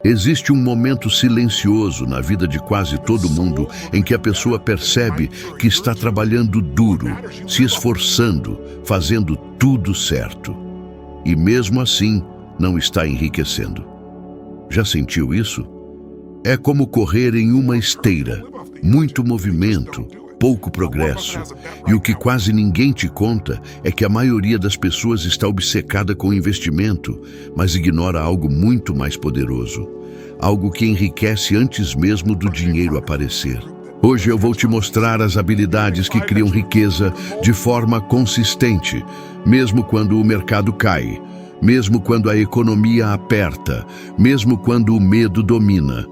Existe um momento silencioso na vida de quase todo mundo em que a pessoa percebe que está trabalhando duro, se esforçando, fazendo tudo certo. E mesmo assim, não está enriquecendo. Já sentiu isso? É como correr em uma esteira, muito movimento, pouco progresso. E o que quase ninguém te conta é que a maioria das pessoas está obcecada com investimento, mas ignora algo muito mais poderoso. Algo que enriquece antes mesmo do dinheiro aparecer. Hoje eu vou te mostrar as habilidades que criam riqueza de forma consistente, mesmo quando o mercado cai, mesmo quando a economia aperta, mesmo quando o medo domina.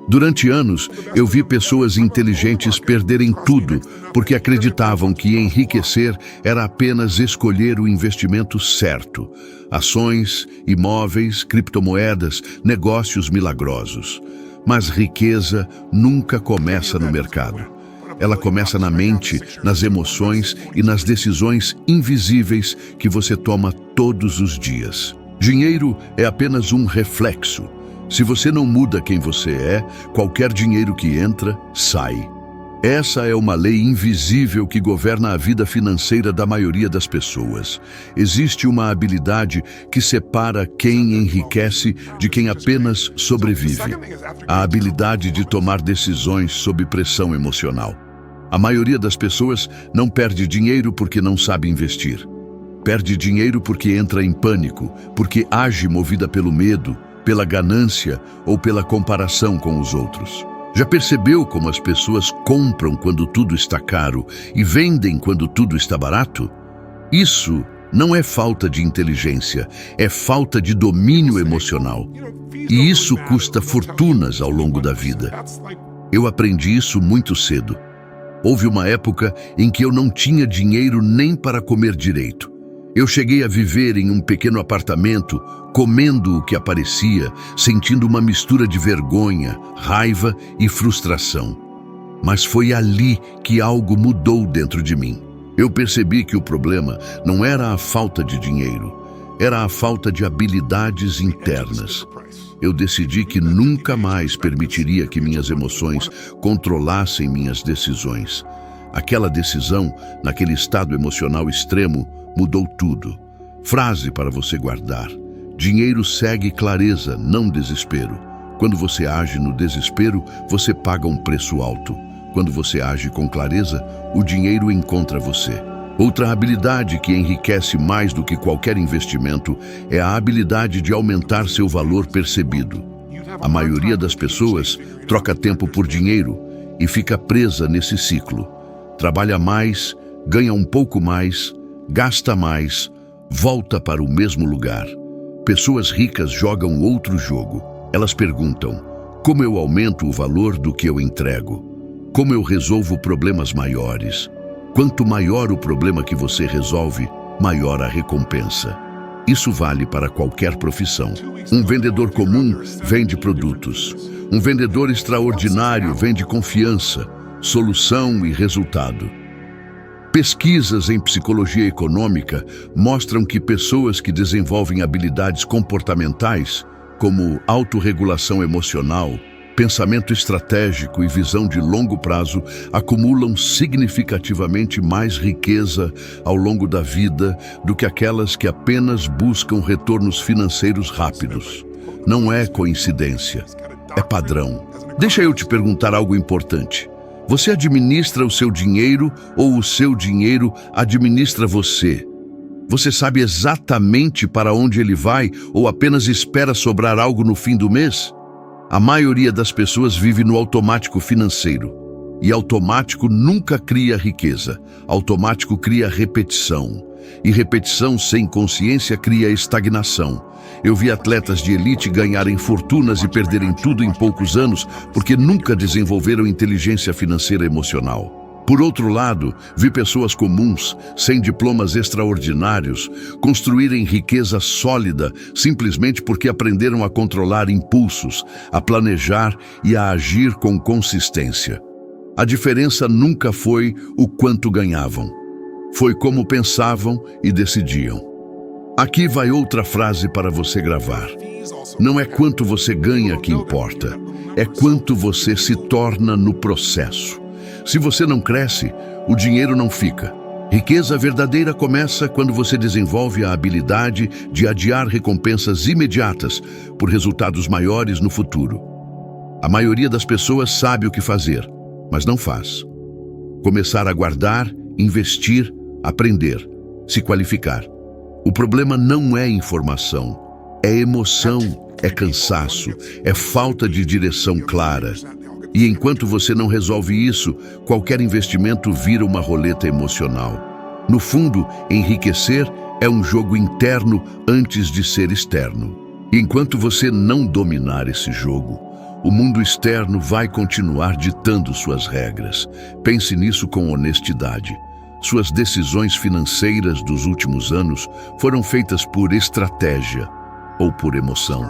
Durante anos, eu vi pessoas inteligentes perderem tudo porque acreditavam que enriquecer era apenas escolher o investimento certo. Ações, imóveis, criptomoedas, negócios milagrosos. Mas riqueza nunca começa no mercado. Ela começa na mente, nas emoções e nas decisões invisíveis que você toma todos os dias. Dinheiro é apenas um reflexo. Se você não muda quem você é, qualquer dinheiro que entra, sai. Essa é uma lei invisível que governa a vida financeira da maioria das pessoas. Existe uma habilidade que separa quem enriquece de quem apenas sobrevive. A habilidade de tomar decisões sob pressão emocional. A maioria das pessoas não perde dinheiro porque não sabe investir. Perde dinheiro porque entra em pânico, porque age movida pelo medo, pela ganância ou pela comparação com os outros. Já percebeu como as pessoas compram quando tudo está caro e vendem quando tudo está barato? Isso não é falta de inteligência, é falta de domínio emocional. E isso custa fortunas ao longo da vida. Eu aprendi isso muito cedo. Houve uma época em que eu não tinha dinheiro nem para comer direito. Eu cheguei a viver em um pequeno apartamento, comendo o que aparecia, sentindo uma mistura de vergonha, raiva e frustração. Mas foi ali que algo mudou dentro de mim. Eu percebi que o problema não era a falta de dinheiro, era a falta de habilidades internas. Eu decidi que nunca mais permitiria que minhas emoções controlassem minhas decisões. Aquela decisão, naquele estado emocional extremo, mudou tudo. Frase para você guardar. Dinheiro segue clareza, não desespero. Quando você age no desespero, você paga um preço alto. Quando você age com clareza, o dinheiro encontra você. Outra habilidade que enriquece mais do que qualquer investimento é a habilidade de aumentar seu valor percebido. A maioria das pessoas troca tempo por dinheiro e fica presa nesse ciclo. Trabalha mais, ganha um pouco mais, gasta mais, volta para o mesmo lugar. Pessoas ricas jogam outro jogo. Elas perguntam: como eu aumento o valor do que eu entrego? Como eu resolvo problemas maiores? Quanto maior o problema que você resolve, maior a recompensa. Isso vale para qualquer profissão. Um vendedor comum vende produtos. Um vendedor extraordinário vende confiança, solução e resultado. Pesquisas em psicologia econômica mostram que pessoas que desenvolvem habilidades comportamentais, como autorregulação emocional, pensamento estratégico e visão de longo prazo, acumulam significativamente mais riqueza ao longo da vida do que aquelas que apenas buscam retornos financeiros rápidos. Não é coincidência, é padrão. Deixa eu te perguntar algo importante. Você administra o seu dinheiro ou o seu dinheiro administra você? Você sabe exatamente para onde ele vai ou apenas espera sobrar algo no fim do mês? A maioria das pessoas vive no automático financeiro. E automático nunca cria riqueza. Automático cria repetição. E repetição sem consciência cria estagnação. Eu vi atletas de elite ganharem fortunas e perderem tudo em poucos anos porque nunca desenvolveram inteligência financeira emocional. Por outro lado, vi pessoas comuns, sem diplomas extraordinários, construírem riqueza sólida simplesmente porque aprenderam a controlar impulsos, a planejar e a agir com consistência. A diferença nunca foi o quanto ganhavam. Foi como pensavam e decidiam. Aqui vai outra frase para você gravar. Não é quanto você ganha que importa, é quanto você se torna no processo. Se você não cresce, o dinheiro não fica. Riqueza verdadeira começa quando você desenvolve a habilidade de adiar recompensas imediatas por resultados maiores no futuro. A maioria das pessoas sabe o que fazer, mas não faz. Começar a guardar, investir, aprender, se qualificar. O problema não é informação, é emoção, é cansaço, é falta de direção clara. E enquanto você não resolve isso, qualquer investimento vira uma roleta emocional. No fundo, enriquecer é um jogo interno antes de ser externo. E enquanto você não dominar esse jogo, o mundo externo vai continuar ditando suas regras. Pense nisso com honestidade. Suas decisões financeiras dos últimos anos foram feitas por estratégia ou por emoção.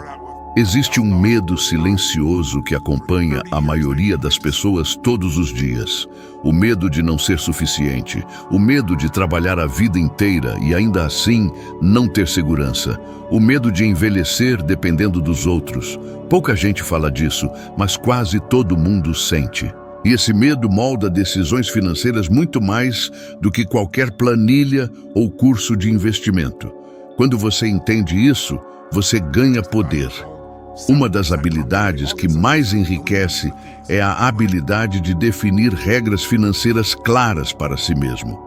Existe um medo silencioso que acompanha a maioria das pessoas todos os dias. O medo de não ser suficiente, o medo de trabalhar a vida inteira e ainda assim não ter segurança, o medo de envelhecer dependendo dos outros. Pouca gente fala disso, mas quase todo mundo sente. E esse medo molda decisões financeiras muito mais do que qualquer planilha ou curso de investimento. Quando você entende isso, você ganha poder. Uma das habilidades que mais enriquece é a habilidade de definir regras financeiras claras para si mesmo.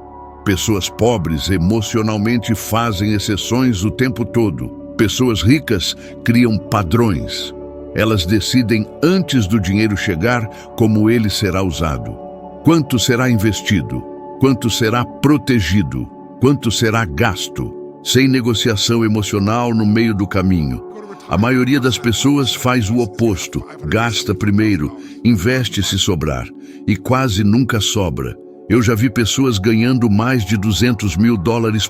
Pessoas pobres emocionalmente fazem exceções o tempo todo. Pessoas ricas criam padrões. Elas decidem antes do dinheiro chegar como ele será usado. Quanto será investido? Quanto será protegido? Quanto será gasto? Sem negociação emocional no meio do caminho. A maioria das pessoas faz o oposto, gasta primeiro, investe se sobrar, e quase nunca sobra. Eu já vi pessoas ganhando mais de $200 mil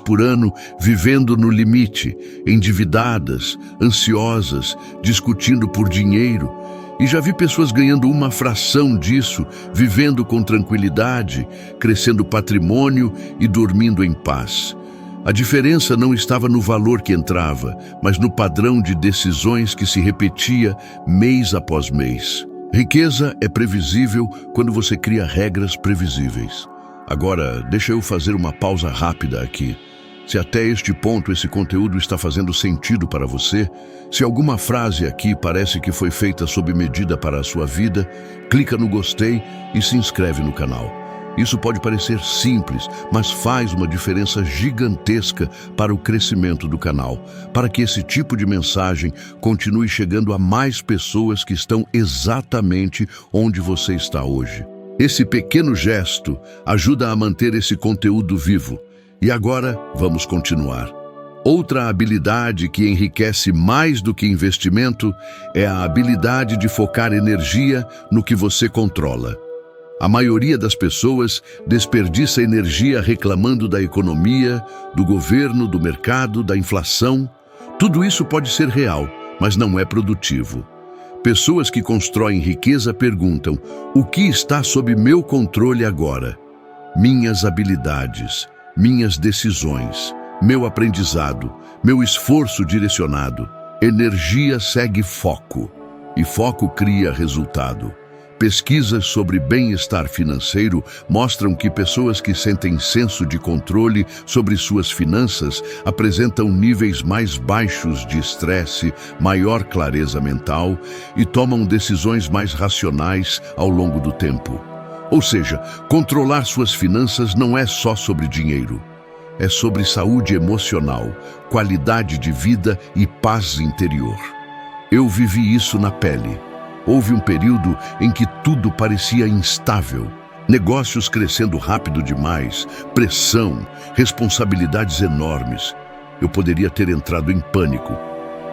por ano, vivendo no limite, endividadas, ansiosas, discutindo por dinheiro. E já vi pessoas ganhando uma fração disso, vivendo com tranquilidade, crescendo patrimônio e dormindo em paz. A diferença não estava no valor que entrava, mas no padrão de decisões que se repetia mês após mês. Riqueza é previsível quando você cria regras previsíveis. Agora, deixa eu fazer uma pausa rápida aqui. Se até este ponto esse conteúdo está fazendo sentido para você, se alguma frase aqui parece que foi feita sob medida para a sua vida, clica no gostei e se inscreve no canal. Isso pode parecer simples, mas faz uma diferença gigantesca para o crescimento do canal, para que esse tipo de mensagem continue chegando a mais pessoas que estão exatamente onde você está hoje. Esse pequeno gesto ajuda a manter esse conteúdo vivo. E agora, vamos continuar. Outra habilidade que enriquece mais do que investimento é a habilidade de focar energia no que você controla. A maioria das pessoas desperdiça energia reclamando da economia, do governo, do mercado, da inflação. Tudo isso pode ser real, mas não é produtivo. Pessoas que constroem riqueza perguntam: o que está sob meu controle agora? Minhas habilidades, minhas decisões, meu aprendizado, meu esforço direcionado. Energia segue foco, e foco cria resultado. Pesquisas sobre bem-estar financeiro mostram que pessoas que sentem senso de controle sobre suas finanças apresentam níveis mais baixos de estresse, maior clareza mental e tomam decisões mais racionais ao longo do tempo. Ou seja, controlar suas finanças não é só sobre dinheiro. É sobre saúde emocional, qualidade de vida e paz interior. Eu vivi isso na pele. Houve um período em que tudo parecia instável. Negócios crescendo rápido demais, pressão, responsabilidades enormes. Eu poderia ter entrado em pânico.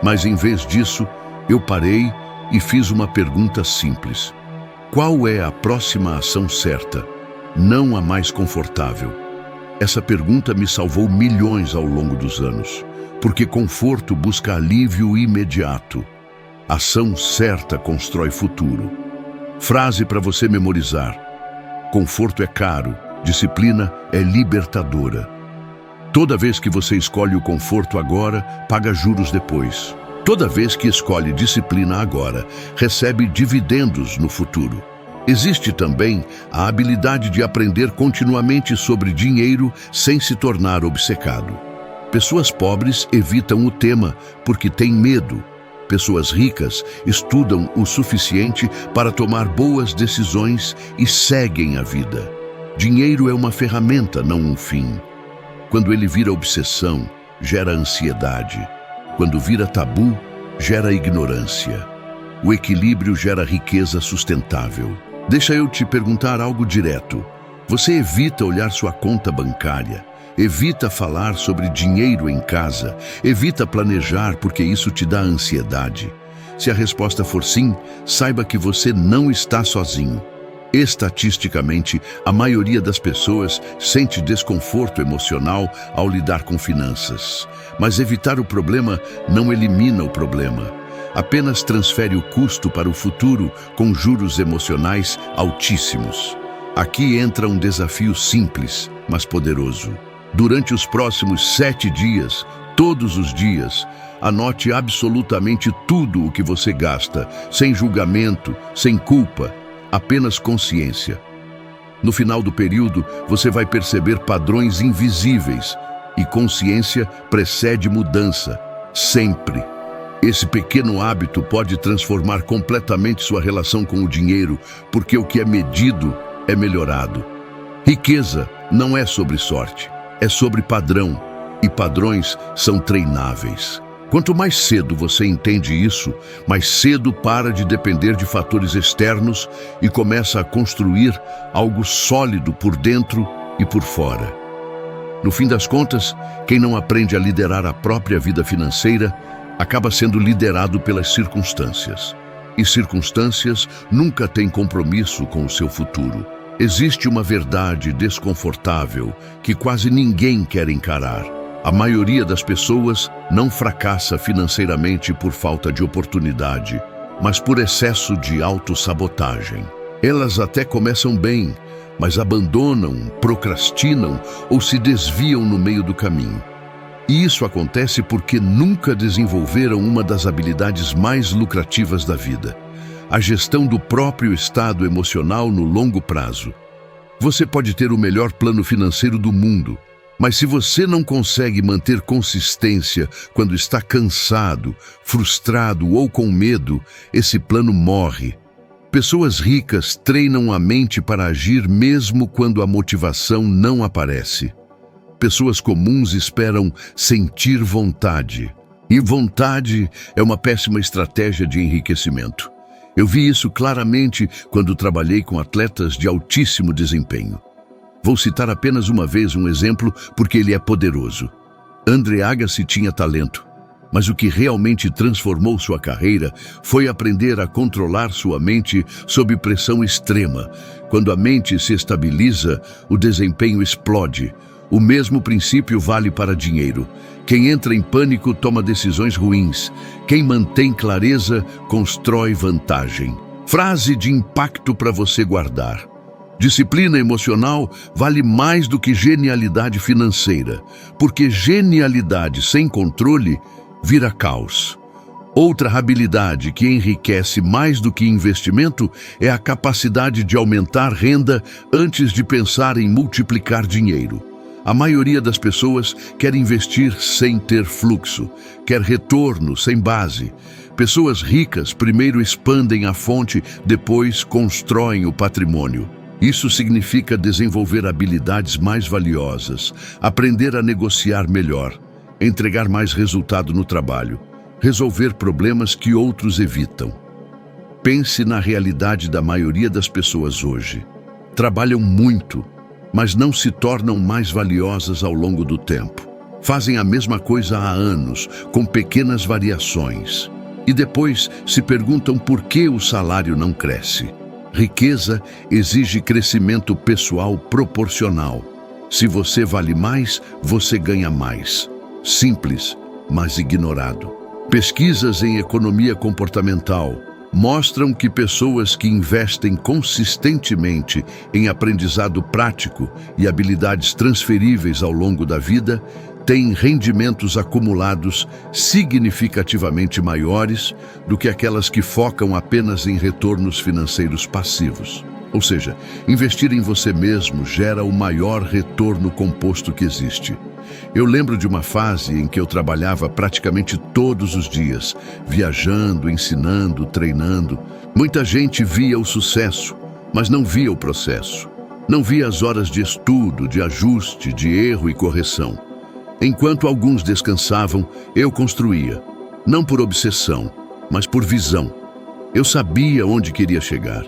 Mas em vez disso, eu parei e fiz uma pergunta simples. Qual é a próxima ação certa, não a mais confortável? Essa pergunta me salvou milhões ao longo dos anos, porque conforto busca alívio imediato. Ação certa constrói futuro. Frase para você memorizar. Conforto é caro, disciplina é libertadora. Toda vez que você escolhe o conforto agora, paga juros depois. Toda vez que escolhe disciplina agora, recebe dividendos no futuro. Existe também a habilidade de aprender continuamente sobre dinheiro sem se tornar obcecado. Pessoas pobres evitam o tema porque têm medo. Pessoas ricas estudam o suficiente para tomar boas decisões e seguem a vida. Dinheiro é uma ferramenta, não um fim. Quando ele vira obsessão, gera ansiedade. Quando vira tabu, gera ignorância. O equilíbrio gera riqueza sustentável. Deixa eu te perguntar algo direto. Você evita olhar sua conta bancária? Evita falar sobre dinheiro em casa? Evita planejar porque isso te dá ansiedade? Se a resposta for sim, saiba que você não está sozinho. Estatisticamente, a maioria das pessoas sente desconforto emocional ao lidar com finanças. Mas evitar o problema não elimina o problema. Apenas transfere o custo para o futuro com juros emocionais altíssimos. Aqui entra um desafio simples, mas poderoso. Durante os próximos 7 dias, todos os dias, anote absolutamente tudo o que você gasta, sem julgamento, sem culpa, apenas consciência. No final do período, você vai perceber padrões invisíveis e consciência precede mudança, sempre. Esse pequeno hábito pode transformar completamente sua relação com o dinheiro, porque o que é medido é melhorado. Riqueza não é sobre sorte, é sobre padrão, e padrões são treináveis. Quanto mais cedo você entende isso, mais cedo para de depender de fatores externos e começa a construir algo sólido por dentro e por fora. No fim das contas, quem não aprende a liderar a própria vida financeira acaba sendo liderado pelas circunstâncias. E circunstâncias nunca têm compromisso com o seu futuro. Existe uma verdade desconfortável que quase ninguém quer encarar. A maioria das pessoas não fracassa financeiramente por falta de oportunidade, mas por excesso de autossabotagem. Elas até começam bem, mas abandonam, procrastinam ou se desviam no meio do caminho. E isso acontece porque nunca desenvolveram uma das habilidades mais lucrativas da vida: a gestão do próprio estado emocional no longo prazo. Você pode ter o melhor plano financeiro do mundo, mas se você não consegue manter consistência quando está cansado, frustrado ou com medo, esse plano morre. Pessoas ricas treinam a mente para agir mesmo quando a motivação não aparece. Pessoas comuns esperam sentir vontade. E vontade é uma péssima estratégia de enriquecimento. Eu vi isso claramente quando trabalhei com atletas de altíssimo desempenho. Vou citar apenas uma vez um exemplo porque ele é poderoso. Andre Agassi tinha talento, mas o que realmente transformou sua carreira foi aprender a controlar sua mente sob pressão extrema. Quando a mente se estabiliza, o desempenho explode. O mesmo princípio vale para dinheiro. Quem entra em pânico toma decisões ruins. Quem mantém clareza constrói vantagem. Frase de impacto para você guardar. Disciplina emocional vale mais do que genialidade financeira, porque genialidade sem controle vira caos. Outra habilidade que enriquece mais do que investimento é a capacidade de aumentar renda antes de pensar em multiplicar dinheiro. A maioria das pessoas quer investir sem ter fluxo, quer retorno sem base. Pessoas ricas primeiro expandem a fonte, depois constroem o patrimônio. Isso significa desenvolver habilidades mais valiosas, aprender a negociar melhor, entregar mais resultado no trabalho, resolver problemas que outros evitam. Pense na realidade da maioria das pessoas hoje. Trabalham muito, mas não se tornam mais valiosas ao longo do tempo. Fazem a mesma coisa há anos, com pequenas variações. E depois se perguntam por que o salário não cresce. Riqueza exige crescimento pessoal proporcional. Se você vale mais, você ganha mais. Simples, mas ignorado. Pesquisas em economia comportamental mostram que pessoas que investem consistentemente em aprendizado prático e habilidades transferíveis ao longo da vida têm rendimentos acumulados significativamente maiores do que aquelas que focam apenas em retornos financeiros passivos. Ou seja, investir em você mesmo gera o maior retorno composto que existe. Eu lembro de uma fase em que eu trabalhava praticamente todos os dias, viajando, ensinando, treinando. Muita gente via o sucesso, mas não via o processo. Não via as horas de estudo, de ajuste, de erro e correção. Enquanto alguns descansavam, eu construía. Não por obsessão, mas por visão. Eu sabia onde queria chegar.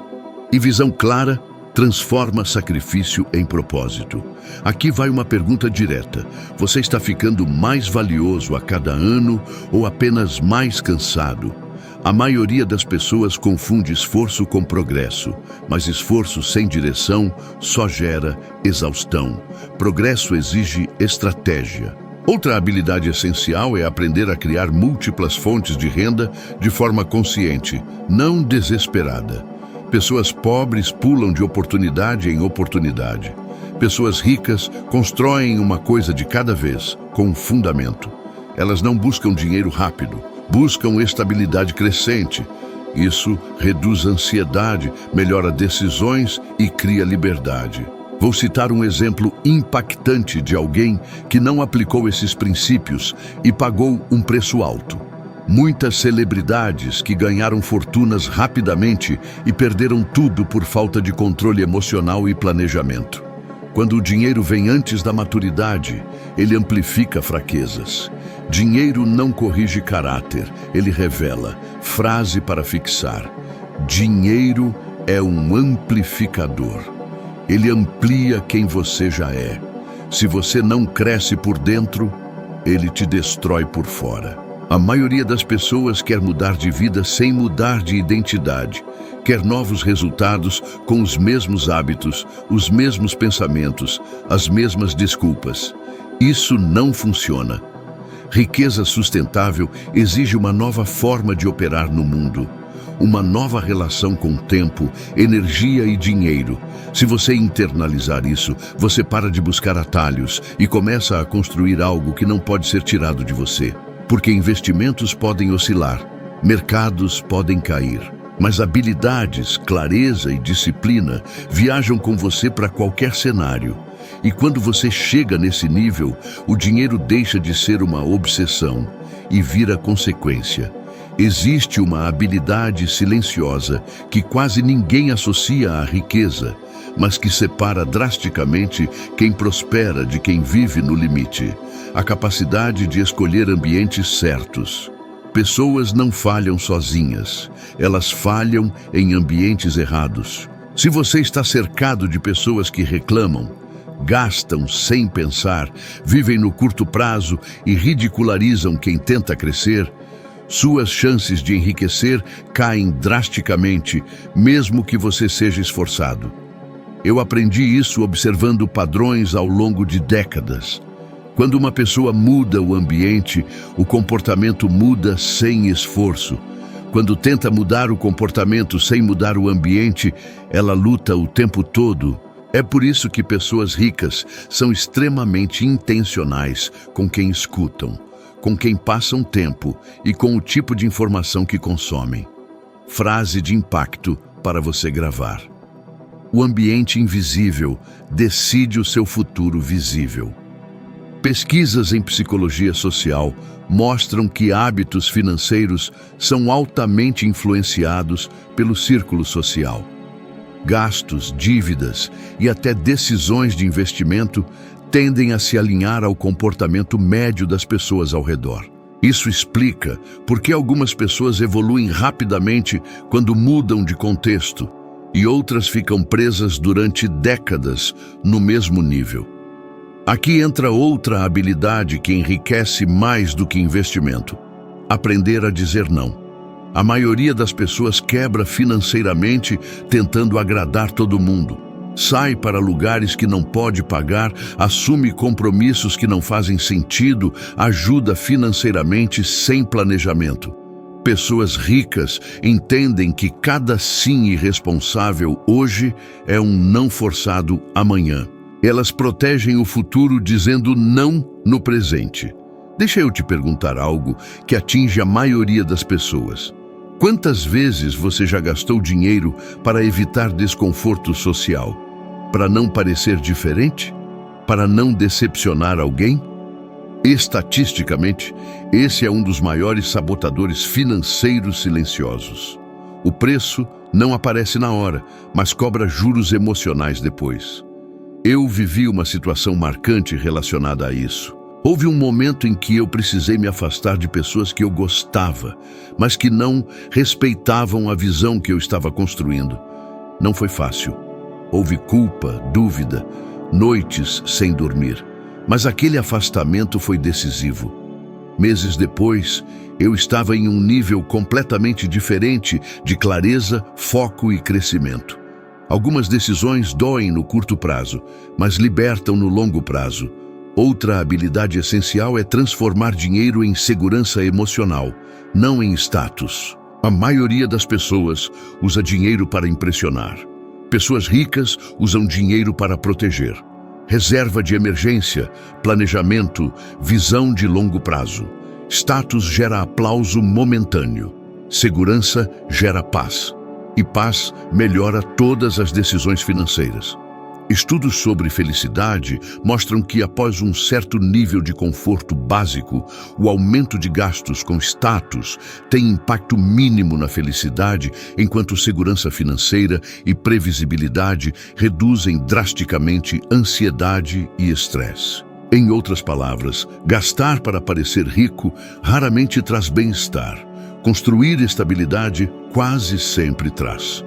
E visão clara transforma sacrifício em propósito. Aqui vai uma pergunta direta. Você está ficando mais valioso a cada ano ou apenas mais cansado? A maioria das pessoas confunde esforço com progresso, mas esforço sem direção só gera exaustão. Progresso exige estratégia. Outra habilidade essencial é aprender a criar múltiplas fontes de renda de forma consciente, não desesperada. Pessoas pobres pulam de oportunidade em oportunidade. Pessoas ricas constroem uma coisa de cada vez, com um fundamento. Elas não buscam dinheiro rápido, buscam estabilidade crescente. Isso reduz a ansiedade, melhora decisões e cria liberdade. Vou citar um exemplo impactante de alguém que não aplicou esses princípios e pagou um preço alto. Muitas celebridades que ganharam fortunas rapidamente e perderam tudo por falta de controle emocional e planejamento. Quando o dinheiro vem antes da maturidade, ele amplifica fraquezas. Dinheiro não corrige caráter, ele revela. Frase para fixar: dinheiro é um amplificador. Ele amplia quem você já é. Se você não cresce por dentro, ele te destrói por fora. A maioria das pessoas quer mudar de vida sem mudar de identidade. Quer novos resultados com os mesmos hábitos, os mesmos pensamentos, as mesmas desculpas. Isso não funciona. Riqueza sustentável exige uma nova forma de operar no mundo. Uma nova relação com tempo, energia e dinheiro. Se você internalizar isso, você para de buscar atalhos e começa a construir algo que não pode ser tirado de você. Porque investimentos podem oscilar, mercados podem cair, mas habilidades, clareza e disciplina viajam com você para qualquer cenário. E quando você chega nesse nível, o dinheiro deixa de ser uma obsessão e vira consequência. Existe uma habilidade silenciosa que quase ninguém associa à riqueza, mas que separa drasticamente quem prospera de quem vive no limite. A capacidade de escolher ambientes certos. Pessoas não falham sozinhas, elas falham em ambientes errados. Se você está cercado de pessoas que reclamam, gastam sem pensar, vivem no curto prazo e ridicularizam quem tenta crescer, suas chances de enriquecer caem drasticamente, mesmo que você seja esforçado. Eu aprendi isso observando padrões ao longo de décadas. Quando uma pessoa muda o ambiente, o comportamento muda sem esforço. Quando tenta mudar o comportamento sem mudar o ambiente, ela luta o tempo todo. É por isso que pessoas ricas são extremamente intencionais com quem escutam, com quem passam tempo e com o tipo de informação que consomem. Frase de impacto para você gravar. O ambiente invisível decide o seu futuro visível. Pesquisas em psicologia social mostram que hábitos financeiros são altamente influenciados pelo círculo social. Gastos, dívidas e até decisões de investimento tendem a se alinhar ao comportamento médio das pessoas ao redor. Isso explica por que algumas pessoas evoluem rapidamente quando mudam de contexto e outras ficam presas durante décadas no mesmo nível. Aqui entra outra habilidade que enriquece mais do que investimento: aprender a dizer não. A maioria das pessoas quebra financeiramente tentando agradar todo mundo. Sai para lugares que não pode pagar, assume compromissos que não fazem sentido, ajuda financeiramente sem planejamento. Pessoas ricas entendem que cada sim irresponsável hoje é um não forçado amanhã. Elas protegem o futuro dizendo não no presente. Deixa eu te perguntar algo que atinge a maioria das pessoas. Quantas vezes você já gastou dinheiro para evitar desconforto social? Para não parecer diferente? Para não decepcionar alguém? Estatisticamente, esse é um dos maiores sabotadores financeiros silenciosos. O preço não aparece na hora, mas cobra juros emocionais depois. Eu vivi uma situação marcante relacionada a isso. Houve um momento em que eu precisei me afastar de pessoas que eu gostava, mas que não respeitavam a visão que eu estava construindo. Não foi fácil. Houve culpa, dúvida, noites sem dormir. Mas aquele afastamento foi decisivo. Meses depois, eu estava em um nível completamente diferente de clareza, foco e crescimento. Algumas decisões doem no curto prazo, mas libertam no longo prazo. Outra habilidade essencial é transformar dinheiro em segurança emocional, não em status. A maioria das pessoas usa dinheiro para impressionar. Pessoas ricas usam dinheiro para proteger. Reserva de emergência, planejamento, visão de longo prazo. Status gera aplauso momentâneo. Segurança gera paz. E paz melhora todas as decisões financeiras. Estudos sobre felicidade mostram que após um certo nível de conforto básico, o aumento de gastos com status tem impacto mínimo na felicidade, enquanto segurança financeira e previsibilidade reduzem drasticamente ansiedade e estresse. Em outras palavras, gastar para parecer rico raramente traz bem-estar. Construir estabilidade quase sempre traz.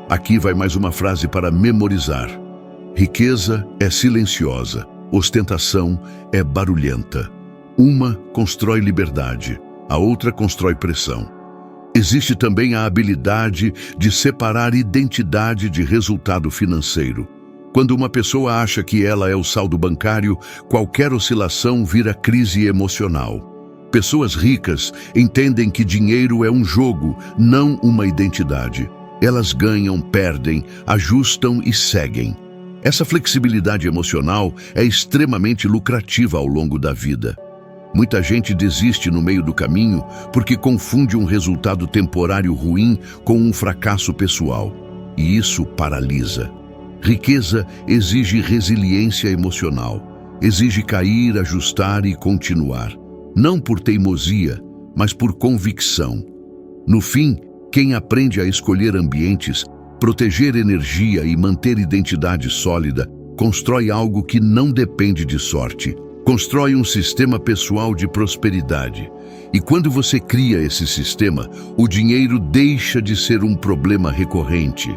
Aqui vai mais uma frase para memorizar. Riqueza é silenciosa, ostentação é barulhenta. Uma constrói liberdade, a outra constrói pressão. Existe também a habilidade de separar identidade de resultado financeiro. Quando uma pessoa acha que ela é o saldo bancário, qualquer oscilação vira crise emocional. Pessoas ricas entendem que dinheiro é um jogo, não uma identidade. Elas ganham, perdem, ajustam e seguem. Essa flexibilidade emocional é extremamente lucrativa ao longo da vida. Muita gente desiste no meio do caminho porque confunde um resultado temporário ruim com um fracasso pessoal. E isso paralisa. Riqueza exige resiliência emocional. Exige cair, ajustar e continuar. Não por teimosia, mas por convicção. No fim, quem aprende a escolher ambientes, proteger energia e manter identidade sólida, constrói algo que não depende de sorte. Constrói um sistema pessoal de prosperidade. E quando você cria esse sistema, o dinheiro deixa de ser um problema recorrente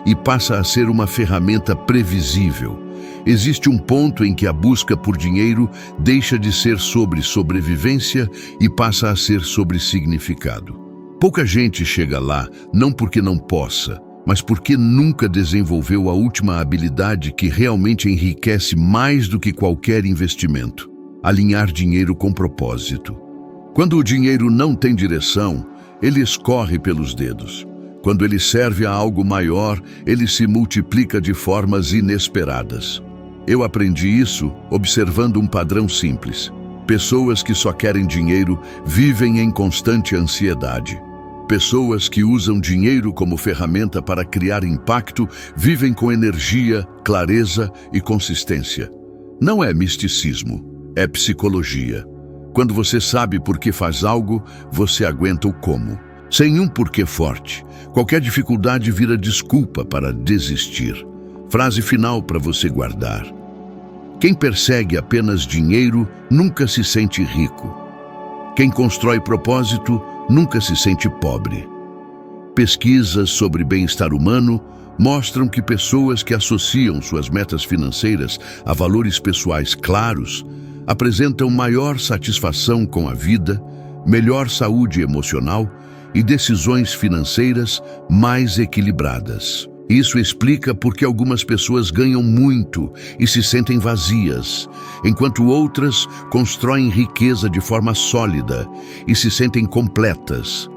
e passa a ser uma ferramenta previsível. Existe um ponto em que a busca por dinheiro deixa de ser sobre sobrevivência e passa a ser sobre significado. Pouca gente chega lá, não porque não possa, mas porque nunca desenvolveu a última habilidade que realmente enriquece mais do que qualquer investimento: alinhar dinheiro com propósito. Quando o dinheiro não tem direção, ele escorre pelos dedos. Quando ele serve a algo maior, ele se multiplica de formas inesperadas. Eu aprendi isso observando um padrão simples. Pessoas que só querem dinheiro vivem em constante ansiedade. Pessoas que usam dinheiro como ferramenta para criar impacto vivem com energia, clareza e consistência. Não é misticismo, é psicologia. Quando você sabe por que faz algo, você aguenta o como. Sem um porquê forte, qualquer dificuldade vira desculpa para desistir. Frase final para você guardar. Quem persegue apenas dinheiro nunca se sente rico. Quem constrói propósito nunca se sente pobre. Pesquisas sobre bem-estar humano mostram que pessoas que associam suas metas financeiras a valores pessoais claros apresentam maior satisfação com a vida, melhor saúde emocional e decisões financeiras mais equilibradas. Isso explica por que algumas pessoas ganham muito e se sentem vazias, enquanto outras constroem riqueza de forma sólida e se sentem completas.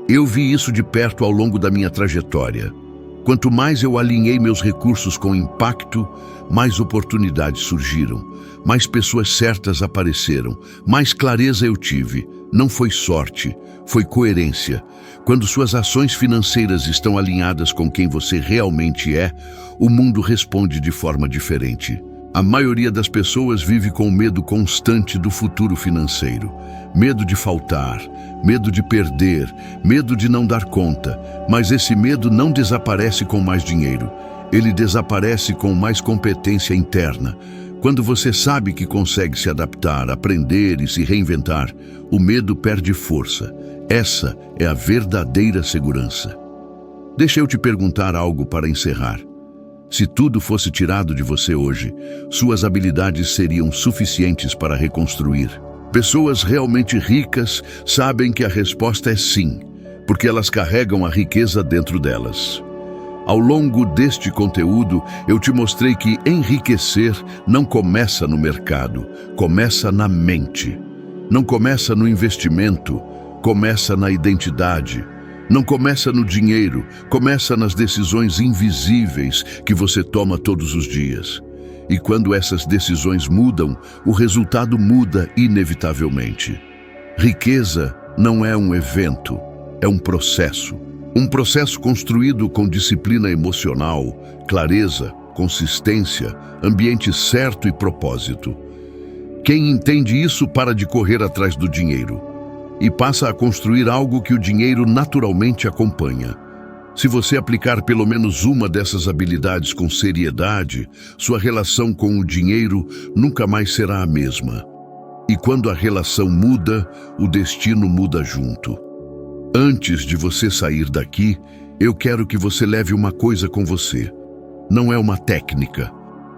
Eu vi isso de perto ao longo da minha trajetória. Quanto mais eu alinhei meus recursos com impacto, mais oportunidades surgiram, mais pessoas certas apareceram, mais clareza eu tive. Não foi sorte, foi coerência. Quando suas ações financeiras estão alinhadas com quem você realmente é, o mundo responde de forma diferente. A maioria das pessoas vive com medo constante do futuro financeiro. Medo de faltar, medo de perder, medo de não dar conta. Mas esse medo não desaparece com mais dinheiro. Ele desaparece com mais competência interna. Quando você sabe que consegue se adaptar, aprender e se reinventar, o medo perde força. Essa é a verdadeira segurança. Deixa eu te perguntar algo para encerrar. Se tudo fosse tirado de você hoje, suas habilidades seriam suficientes para reconstruir. Pessoas realmente ricas sabem que a resposta é sim, porque elas carregam a riqueza dentro delas. Ao longo deste conteúdo, eu te mostrei que enriquecer não começa no mercado, começa na mente. Não começa no investimento, começa na identidade. Não começa no dinheiro, começa nas decisões invisíveis que você toma todos os dias. E quando essas decisões mudam, o resultado muda inevitavelmente. Riqueza não é um evento, é um processo. Um processo construído com disciplina emocional, clareza, consistência, ambiente certo e propósito. Quem entende isso para de correr atrás do dinheiro e passa a construir algo que o dinheiro naturalmente acompanha. Se você aplicar pelo menos uma dessas habilidades com seriedade, sua relação com o dinheiro nunca mais será a mesma. E quando a relação muda, o destino muda junto. Antes de você sair daqui, eu quero que você leve uma coisa com você. Não é uma técnica,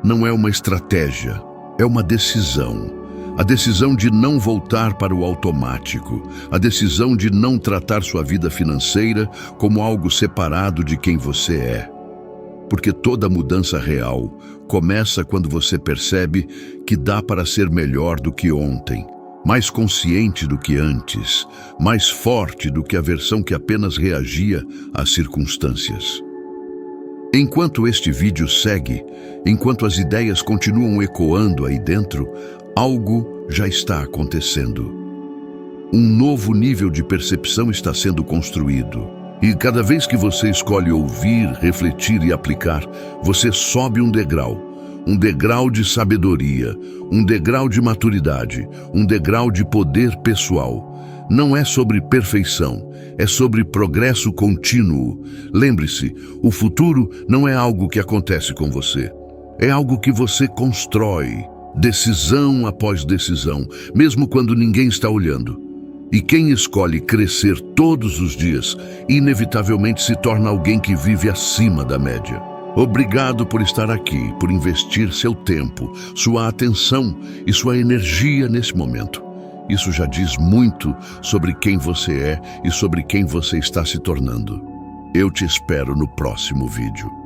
não é uma estratégia, é uma decisão. A decisão de não voltar para o automático, a decisão de não tratar sua vida financeira como algo separado de quem você é. Porque toda mudança real começa quando você percebe que dá para ser melhor do que ontem, mais consciente do que antes, mais forte do que a versão que apenas reagia às circunstâncias. Enquanto este vídeo segue, enquanto as ideias continuam ecoando aí dentro, algo já está acontecendo. Um novo nível de percepção está sendo construído. E cada vez que você escolhe ouvir, refletir e aplicar, você sobe um degrau de sabedoria, um degrau de maturidade, um degrau de poder pessoal. Não é sobre perfeição, é sobre progresso contínuo. Lembre-se, o futuro não é algo que acontece com você, é algo que você constrói. Decisão após decisão, mesmo quando ninguém está olhando. E quem escolhe crescer todos os dias, inevitavelmente se torna alguém que vive acima da média. Obrigado por estar aqui, por investir seu tempo, sua atenção e sua energia nesse momento. Isso já diz muito sobre quem você é e sobre quem você está se tornando. Eu te espero no próximo vídeo.